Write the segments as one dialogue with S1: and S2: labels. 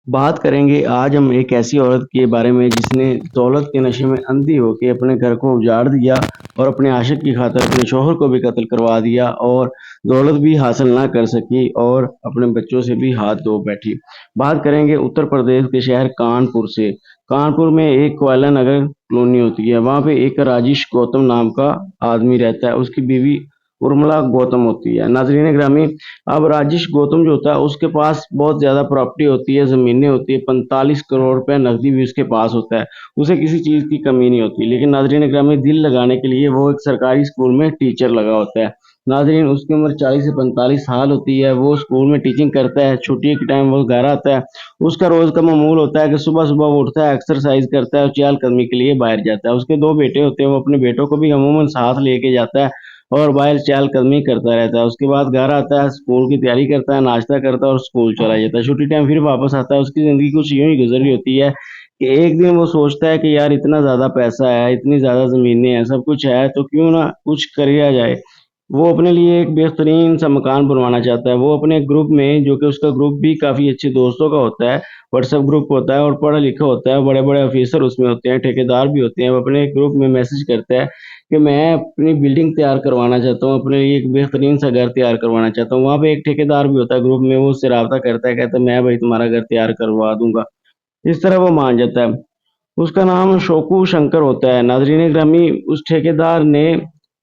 S1: बात करेंगे आज हम एक ऐसी औरत के बारे में जिसने दौलत के नशे में अंधी होकर अपने घर को उजाड़ दिया और अपने आशिक की खातिर अपने शोहर को भी कत्ल करवा दिया और दौलत भी हासिल ना कर सकी और अपने बच्चों से भी हाथ धो बैठी। बात करेंगे उत्तर प्रदेश के शहर कानपुर से। कानपुर में एक कोयला नगर कॉलोनी होती है, वहाँ पे एक राजेश गौतम नाम का आदमी रहता है, उसकी बीवी उर्मिला गौतम होती है। नाजरीन ग्रामी, अब राजेश गौतम जो होता है उसके पास बहुत ज़्यादा प्रॉपर्टी होती है, ज़मीनें होती है, 45 करोड़ रुपए नकदी भी उसके पास होता है। उसे किसी चीज़ की कमी नहीं होती, लेकिन नाजरीन ग्रामी दिल लगाने के लिए वो एक सरकारी स्कूल में टीचर लगा होता है। नाजरीन, उसकी उम्र 40 से 45 साल होती है, वो स्कूल में टीचिंग करता है, छुट्टी के टाइम वो घर आता है। उसका रोज़ का मामूल होता है कि सुबह-सुबह वो उठता है, एक्सरसाइज करता है और चहलकदमी के लिए बाहर जाता है। उसके 2 बेटे होते हैं, वो अपने बेटों को भी अमूमन साथ लेके जाता है और बाहर चहलकदमी करता रहता है। उसके बाद घर आता है, स्कूल की तैयारी करता है, नाश्ता करता है और स्कूल चला जाता है। छुट्टी टाइम फिर वापस आता है। उसकी ज़िंदगी कुछ यूँ ही गुज़र रही होती है कि एक दिन वो सोचता है कि यार इतना ज़्यादा पैसा है, इतनी ज़्यादा ज़मीनें हैं, सब कुछ है, तो क्यों ना कुछ किया जाए। वो अपने लिए एक बेहतरीन सा मकान बनवाना चाहता है। वो अपने ग्रुप में, जो कि उसका ग्रुप भी काफ़ी अच्छे दोस्तों का होता है, व्हाट्सएप ग्रुप होता है और पढ़ा लिखा होता है, बड़े-बड़े ऑफिसर उसमें होते हैं, ठेकेदार भी होते हैं। वो अपने ग्रुप में मैसेज करता है कि मैं अपनी बिल्डिंग तैयार करवाना चाहता हूँ, अपने लिए एक बेहतरीन सा घर तैयार करवाना चाहता हूँ। वहाँ पे एक ठेकेदार भी होता है ग्रुप में, वो उससे राब्ता करता है, कहता है मैं भाई तुम्हारा घर तैयार करवा दूँगा। इस तरह वो मान जाता है। उसका नाम शोकू शंकर होता है। नाज़रीन ग्रामी, उस ठेकेदार ने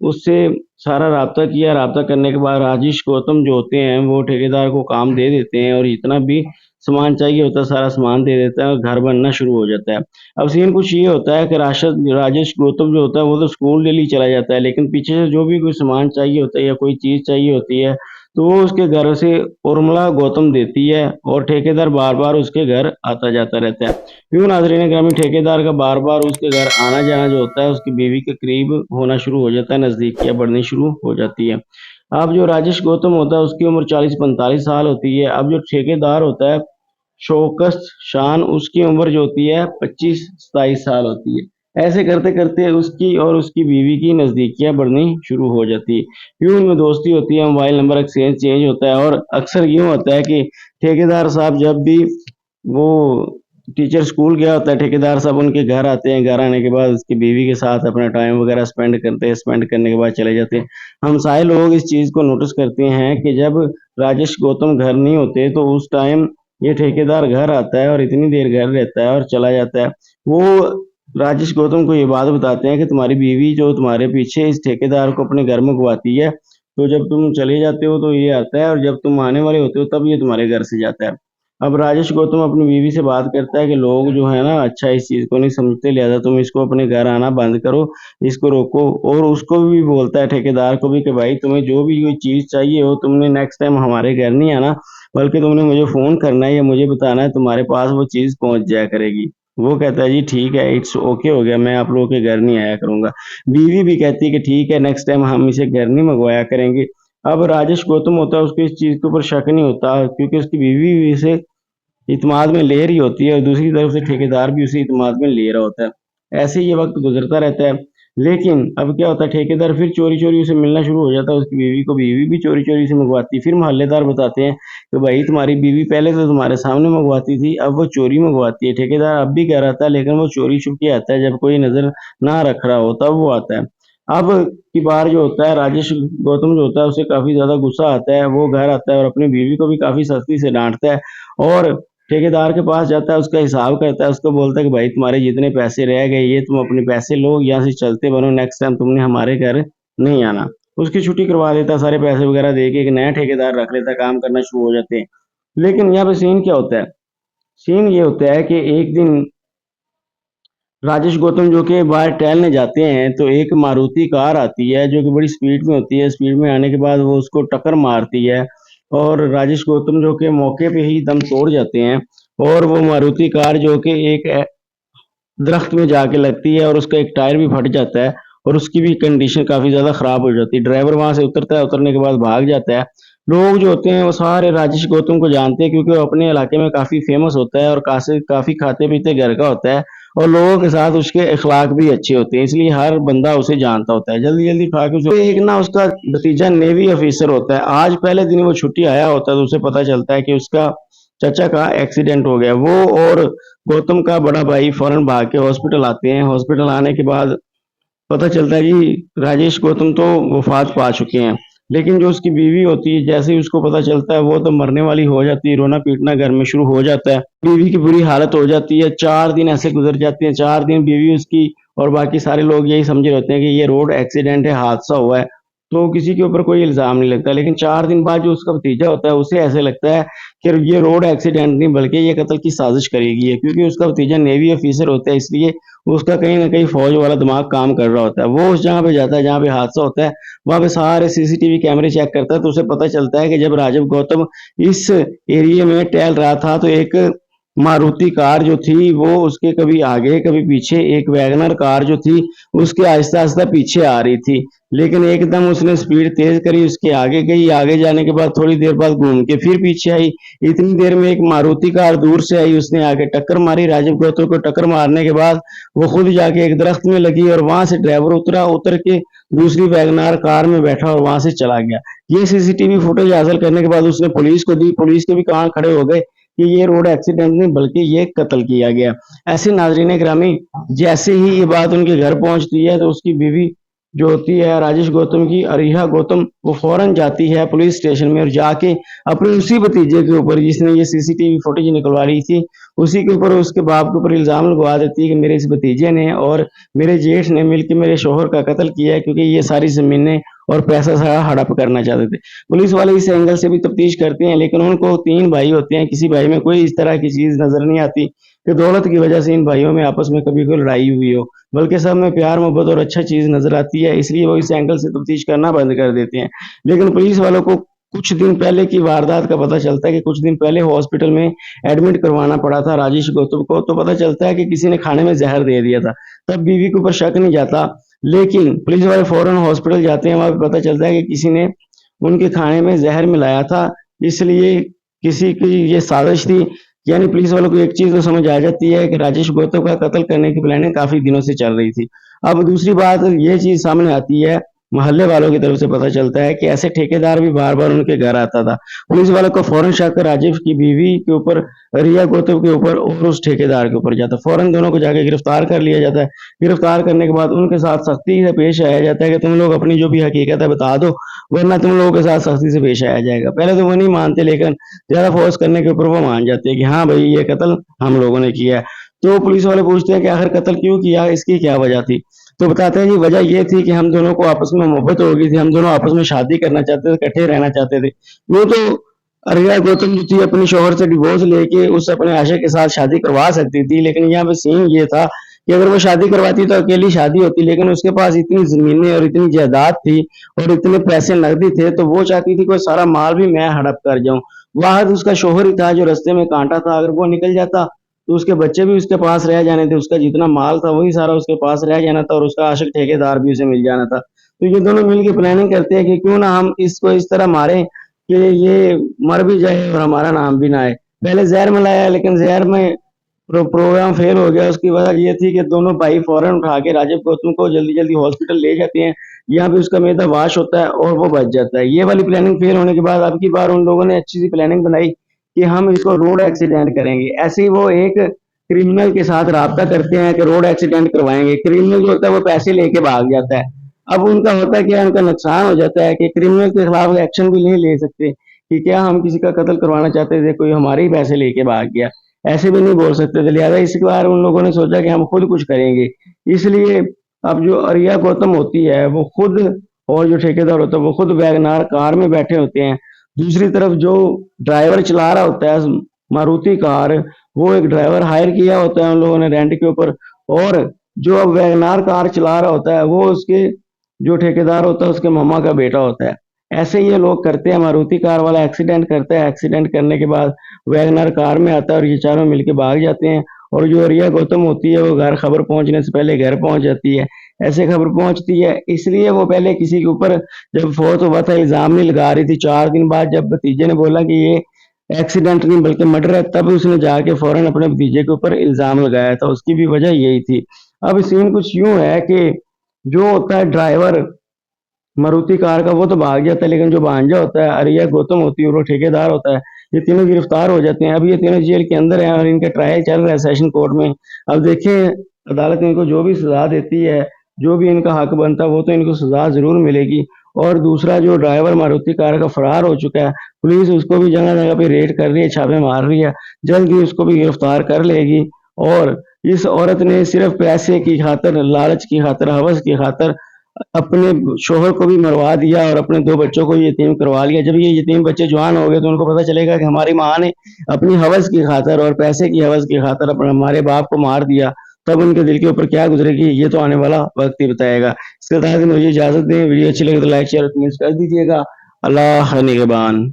S1: उससे सारा राब्ता किया। राब्ता करने के बाद राजेश गौतम जो होते हैं वो ठेकेदार को काम दे देते हैं और जितना भी सामान चाहिए होता है सारा सामान दे देता है और घर बनना शुरू हो जाता है। अब सीन कुछ ये होता है कि राशद राजेश गौतम जो होता है वो तो स्कूल डेली चला जाता है, लेकिन पीछे से जो भी कोई सामान चाहिए होता है या कोई चीज़ चाहिए होती है तो वो उसके घर से उर्मिला गौतम देती है और ठेकेदार बार-बार उसके घर आता-जाता रहता है। यूँ नाज़रीन ग्रामीण, ठेकेदार का बार-बार उसके घर आना-जाना जो होता है उसकी बीवी के करीब होना शुरू हो जाता है, नज़दीकियाँ बढ़नी शुरू हो जाती है। अब जो राजेश गौतम होता है उसकी उम्र 40-45 साल होती है। अब जो ठेकेदार होता है शौकत शान, उसकी उम्र जो होती है 25-27 साल होती है। ऐसे करते-करते उसकी और उसकी बीवी की नज़दीकियाँ बढ़नी शुरू हो जाती है। यूँ उनमें दोस्ती होती है, मोबाइल नंबर एक्सचेंज चेंज होता है और अक्सर यूँ होता है कि ठेकेदार साहब जब भी वो टीचर स्कूल गया होता है, ठेकेदार साहब उनके घर आते हैं, घर आने के बाद उसकी बीवी के साथ अपना टाइम वगैरह स्पेंड करते हैं, स्पेंड करने के बाद चले जाते हैं। हमसाये लोग इस चीज़ को नोटिस करते हैं कि जब राजेश गौतम घर नहीं होते तो उस टाइम ये ठेकेदार घर आता है और इतनी देर घर रहता है और चला जाता है। वो राजेश गौतम को ये बात बताते हैं कि तुम्हारी बीवी जो तुम्हारे पीछे इस ठेकेदार को अपने घर में घुमाती है, तो जब तुम चले जाते हो तो ये आता है और जब तुम आने वाले होते हो तब ये तुम्हारे घर से जाता है। अब राजेश गौतम अपनी बीवी से बात करता है कि लोग जो है ना अच्छा इस चीज़ को नहीं समझते, लिहाजा तुम इसको अपने घर आना बंद करो, इसको रोको। और उसको भी बोलता है ठेकेदार को भी कि भाई तुम्हें जो भी कोई चीज़ चाहिए हो तुमने नेक्स्ट टाइम हमारे घर नहीं आना, बल्कि तुमने मुझे फ़ोन करना है या मुझे बताना है, तुम्हारे पास वो चीज़ पहुँच जाया करेगी। वो कहता है जी ठीक है, इट्स ओके हो गया, मैं आप लोगों के घर नहीं आया करूँगा। बीवी भी कहती है कि ठीक है, नेक्स्ट टाइम हम इसे घर नहीं मंगवाया करेंगे। अब राजेश गौतम होता है उसको इस चीज़ के ऊपर शक नहीं होता क्योंकि उसकी बीवी भी इसे इत्मीनान में ले रही होती है और दूसरी तरफ से ठेकेदार भी उसे इत्मीनान में ले रहा होता है। ऐसे ही ये वक़्त गुज़रता रहता है। लेकिन अब क्या होता है, ठेकेदार फिर चोरी-चोरी उसे मिलना शुरू हो जाता है उसकी बीवी को, बीवी भी चोरी-चोरी से मंगवाती है। फिर मोहल्लेदार बताते हैं कि भाई तुम्हारी बीवी पहले तो तुम्हारे सामने मंगवाती थी, अब वो चोरी मंगवाती है। ठेकेदार अब भी कह रहा था लेकिन वो चोरी छुप के आता है, जब कोई नज़र ना रख रहा हो तब वो आता है। अब की बार जो होता है राजेश गौतम जो होता है उसे काफ़ी ज़्यादा गुस्सा आता है, वो घर आता है और अपनी बीवी को भी काफ़ी सख्ती से डाँटता है और ठेकेदार के पास जाता है, उसका हिसाब करता है, उसको बोलता है कि भाई तुम्हारे जितने पैसे रह गए ये तुम अपने पैसे लो, यहाँ से चलते बनो, नेक्स्ट टाइम तुमने हमारे घर नहीं आना। उसकी छुट्टी करवा देता है, सारे पैसे वगैरह दे के एक नया ठेकेदार रख लेता है, काम करना शुरू हो जाते हैं। लेकिन यहाँ पे सीन क्या होता है? सीन ये होता है कि एक दिन राजेश गौतम जो कि बाहर टहलने जाते हैं तो एक मारुति कार आती है जो कि बड़ी स्पीड में होती है। स्पीड में आने के बाद वो उसको टक्कर मारती है और राजेश गौतम जो कि मौके पे ही दम तोड़ जाते हैं और वो मारुति कार जो कि एक दरख्त में जाके लगती है और उसका एक टायर भी फट जाता है और उसकी भी कंडीशन काफ़ी ज़्यादा ख़राब हो जाती है। ड्राइवर वहाँ से उतरता है, उतरने के बाद भाग जाता है। लोग जो होते हैं वो सारे राजेश गौतम को जानते हैं क्योंकि वो अपने इलाके में काफ़ी फ़ेमस होता है और कासे काफ़ी खाते-पीते घर का होता है और लोगों के साथ उसके अखलाक भी अच्छे होते हैं, इसलिए हर बंदा उसे जानता होता है। जल्दी-जल्दी उठा के उसे एक ना उसका भतीजा नेवी ऑफ़िसर होता है। आज पहले दिन वो छुट्टी आया होता है तो उसे पता चलता है कि उसका चचा का एक्सीडेंट हो गया। वो और गौतम का बड़ा भाई फौरन भाग के हॉस्पिटल आते हैं। हॉस्पिटल आने के बाद पता चलता है कि राजेश गौतम तो वफात पा चुके हैं, लेकिन जो उसकी बीवी होती है, जैसे ही उसको पता चलता है वो तो मरने वाली हो जाती है। रोना पीटना घर में शुरू हो जाता है। बीवी की बुरी हालत हो जाती है। 4 दिन ऐसे गुजर जाते हैं। 4 दिन बीवी उसकी और बाकी सारे लोग यही समझे रहते हैं कि ये रोड एक्सीडेंट है, हादसा हुआ है, तो किसी के ऊपर कोई इल्जाम नहीं लगता। लेकिन 4 दिन बाद जो उसका भतीजा होता है, उसे ऐसे लगता है कि ये रोड एक्सीडेंट नहीं बल्कि ये कत्ल की साजिश करी गई है, क्योंकि उसका भतीजा नेवी ऑफिसर होता है, इसलिए उसका कहीं न कहीं फ़ौज वाला दिमाग काम कर रहा होता है। वो उस जगह पे जाता है जहाँ पे हादसा होता है, वहाँ पे सारे सीसीटीवी कैमरे चेक करता है, तो उसे पता चलता है कि जब राजीव गौतम इस एरिया में टहल रहा था, तो एक मारुति कार जो थी वो उसके कभी आगे कभी पीछे, एक वैगनर कार जो थी उसके आहिस्ता-आहिस्ता पीछे आ रही थी। लेकिन एकदम उसने स्पीड तेज़ करी, उसके आगे गई, आगे जाने के बाद थोड़ी देर बाद घूम के फिर पीछे आई। इतनी देर में एक मारुति कार दूर से आई, उसने आके टक्कर मारी। राजीव गौतम को टक्कर मारने के बाद वो खुद जाके एक दरख्त में लगी और वहां से ड्राइवर उतरा, उतर के दूसरी वैगनार कार में बैठा और वहां से चला गया। ये सीसीटीवी फुटेज हासिल करने के बाद उसने पुलिस को दी। पुलिस के भी कान खड़े हो गए कि ये रोड एक्सीडेंट नहीं बल्कि ये कत्ल किया गया। ऐसे नाजरीन ग्रामी, जैसे ही ये बात उनके घर पहुंचती है तो उसकी बीवी जो होती है राजेश गौतम की, अरिहा गौतम, वो फौरन जाती है पुलिस स्टेशन में और जाके अपने उसी भतीजे के ऊपर जिसने ये सीसीटीवी फुटेज निकलवा ली थी, उसी के ऊपर उसके बाप के ऊपर इल्जाम लगवा देती है कि मेरे इस भतीजे ने और मेरे जेठ ने मिलकर मेरे शोहर का कत्ल किया है, क्योंकि ये सारी जमीनें और पैसा सारा हड़प करना चाहते थे। पुलिस वाले इस एंगल से भी तफ्तीश करते हैं, लेकिन उनको 3 भाई होते हैं, किसी भाई में कोई इस तरह की चीज नजर नहीं आती कि दौलत की वजह से इन भाइयों में आपस में कभी कोई लड़ाई हुई हो, बल्कि सब में प्यार मोहब्बत और अच्छा चीज नजर आती है, इसलिए वो इस एंगल से तफ्तीश करना बंद कर देते हैं। लेकिन पुलिस वालों को कुछ दिन पहले की वारदात का पता चलता है कि कुछ दिन पहले हॉस्पिटल में एडमिट करवाना पड़ा था राजेश गौतम को, तो पता चलता है कि किसी ने खाने में जहर दे दिया था। तब बीवी के ऊपर शक नहीं जाता, लेकिन पुलिस वाले फौरन हॉस्पिटल जाते हैं। वहां पे पता चलता है कि किसी ने उनके खाने में जहर मिलाया था, इसलिए किसी की ये साजिश थी। यानी पुलिस वालों को एक चीज तो समझ आ जाती है कि राजेश गौतम का कत्ल करने की प्लानिंग काफी दिनों से चल रही थी। अब दूसरी बात ये चीज सामने आती है, मोहल्ले वालों की तरफ से पता चलता है कि ऐसे ठेकेदार भी बार बार उनके घर आता था। पुलिस वालों को फौरन शक राजीव की बीवी के ऊपर, रिया गौतम के ऊपर और उस ठेकेदार के ऊपर जाता है। फौरन दोनों को जाके गिरफ्तार कर लिया जाता है। गिरफ्तार करने के बाद उनके साथ सख्ती से पेश आया जाता है कि तुम लोग अपनी जो भी हकीकत है बता दो, वरना तुम लोगों के साथ सख्ती से पेश आया जाएगा। पहले तो वो नहीं मानते, लेकिन ज्यादा फोर्स करने के ऊपर वो मान जाते हैं कि हाँ भाई ये कत्ल हम लोगों ने किया है। तो पुलिस वाले पूछते हैं कि आखिर कत्ल क्यों किया, इसकी क्या वजह थी। तो बताते हैं जी वजह ये थी कि हम दोनों को आपस में मोहब्बत हो गई थी, हम दोनों आपस में शादी करना चाहते थे, इकट्ठे रहना चाहते थे। वो तो अरिया गौतम जो थी अपने शोहर से डिवोर्स लेके उस अपने आशिक के साथ शादी करवा सकती थी, लेकिन यहाँ पे सीन ये था कि अगर वो शादी करवाती तो अकेली शादी होती, लेकिन उसके पास इतनी जमीनें और इतनी जायदाद थी और इतने पैसे नकदी थे, तो वो चाहती थी कि सारा माल भी मैं हड़प कर जाऊं। वाहद उसका शोहर ही था जो रास्ते में कांटा था, अगर वो निकल जाता तो उसके बच्चे भी उसके पास रह जाने थे, उसका जितना माल था वही सारा उसके पास रह जाना था और उसका आशिक ठेकेदार भी उसे मिल जाना था। तो ये दोनों मिलकर प्लानिंग करते हैं कि क्यों ना हम इसको इस तरह मारें कि ये मर भी जाए और हमारा नाम भी ना आए। पहले जहर मिलाया, लेकिन जहर में प्रोग्राम फेल हो गया। उसकी वजह ये थी कि दोनों भाई फौरन उठा के राजीव गौतम को जल्दी जल्दी हॉस्पिटल ले जाते हैं। यहाँ पे उसका मैदा वाश होता है और वो बच जाता है। ये वाली प्लानिंग फेल होने के बाद अब की बार उन लोगों ने अच्छी सी प्लानिंग बनाई कि हम इसको रोड एक्सीडेंट करेंगे। ऐसे ही वो एक क्रिमिनल के साथ राब्ता करते हैं कि रोड एक्सीडेंट करवाएंगे। क्रिमिनल जो होता है वो पैसे लेके भाग जाता है। अब उनका होता है क्या, उनका नुकसान हो जाता है कि क्रिमिनल के खिलाफ एक्शन भी नहीं ले सकते कि क्या हम किसी का कत्ल करवाना चाहते थे, कोई हमारे ही पैसे लेके भाग गया, ऐसे भी नहीं बोल सकते थे। लिहाजा इस बार उन लोगों ने सोचा कि हम खुद कुछ करेंगे। इसलिए अब जो अरिया गौतम होती है वो खुद, और जो ठेकेदार होता है वो खुद वैगनार कार में बैठे होते हैं। दूसरी तरफ जो ड्राइवर चला रहा होता है मारुति कार, वो एक ड्राइवर हायर किया होता है उन लोगों ने रेंट के ऊपर, और जो अब वैगनार कार चला रहा होता है वो उसके जो ठेकेदार होता है उसके मामा का बेटा होता है। ऐसे ये लोग करते हैं। मारुति कार वाला एक्सीडेंट करता है, एक्सीडेंट करने के बाद वैगनर कार में आता है और ये चारों मिलके भाग जाते हैं। और जो रिया गौतम होती है वो घर, खबर पहुंचने से पहले घर पहुंच जाती है। ऐसे खबर पहुंचती है इसलिए वो पहले किसी के ऊपर जब फोर्थ हुआ था इल्जाम नहीं लगा रही थी। 4 दिन बाद जब भतीजे ने बोला कि ये एक्सीडेंट नहीं बल्कि मर्डर है, तब उसने जाके फौरन अपने भतीजे के ऊपर इल्जाम लगाया था। उसकी भी वजह यही थी। अब सीन कुछ यूं है कि जो होता है ड्राइवर मारुति कार का वो तो भाग जाता है, लेकिन जो भांजा होता है अरिया गौतम होती है वो ठेकेदार होता है, ये तीनों गिरफ्तार हो जाते हैं। अब ये तीनों जेल के अंदर हैं और इनका ट्रायल चल रहा है सेशन कोर्ट में। अब देखें अदालत इनको जो भी सजा देती है, जो भी इनका हक बनता है, वो तो इनको सजा जरूर मिलेगी। और दूसरा जो ड्राइवर मारुति कार का फरार हो चुका है, पुलिस उसको भी जगह जगह पे रेड कर रही है, छापे मार रही है, जल्द ही उसको भी गिरफ्तार कर लेगी। और इस औरत ने सिर्फ पैसे की खातर, लालच की खातर, हवस की खातर अपने शोहर को भी मरवा दिया और अपने 2 बच्चों को यतीम करवा लिया। जब ये यतीम बच्चे जवान हो गए तो उनको पता चलेगा कि हमारी माँ ने अपनी हवस की खातर और पैसे की हवस की खातर अपने हमारे बाप को मार दिया। तब उनके दिल के ऊपर क्या गुजरेगी, ये तो आने वाला वक्त ही बताएगा। इसके साथ ही मुझे इजाजत दें। वीडियो अच्छी लगे तो लाइक शेयर और कमेंट कर दीजिएगा। अल्लाह निगहबान।